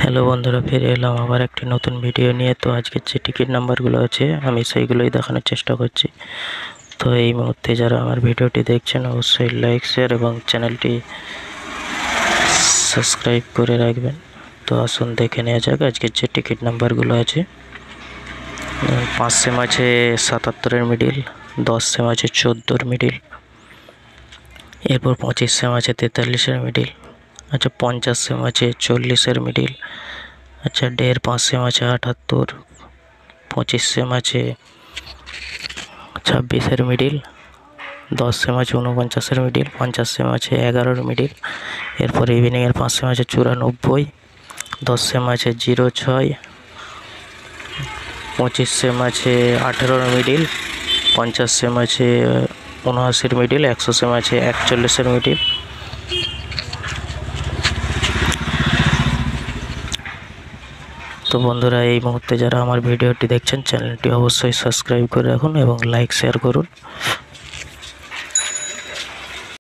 Hello বন্ধুরা, ফিরে এলাম আবার একটি নতুন ভিডিও নিয়ে। তো আজকের যে টিকিট নাম্বারগুলো আছে আমি সেইগুলোই দেখানোর চেষ্টা করছি। তো এই মুহূর্তে যারা আমার ভিডিওটি দেখছেন অবশ্যই লাইক, শেয়ার এবং চ্যানেলটি সাবস্ক্রাইব করে রাখবেন। তো আসুন দেখে নেওয়া যাক আজকের যে টিকিট নাম্বারগুলো আছে। 5 সেম আছে 77-এর মিডিল, 10 সেম আছে 14-এর মিডিল, এরপর 25 সেম আছে 43-এর মিডিল, আচ্ছা 50 সেম আছে 40-এর মিডিল, আচ্ছা 1.5 সেম আছে 78, 25 সেম আছে 26-এর মিডিল, 10 সেম আছে 49-এর মিডিল, 50 সেম আছে 11-এর মিডিল, এরপর ইভিনিংয়ের 5 সেম আছে 94, 10 সেম আছে 06, 25 সেম আছে 18-এর মিডিল, 50 সেম আছে 79-এর মিডিল, 100 সেম আছে 41-এর মিডিল। তো বন্ধুরা, এই মুহূর্তে যারা আমার ভিডিওটি দেখছেন চ্যানেলটি অবশ্যই সাবস্ক্রাইব করে রাখুন এবং লাইক শেয়ার করুন।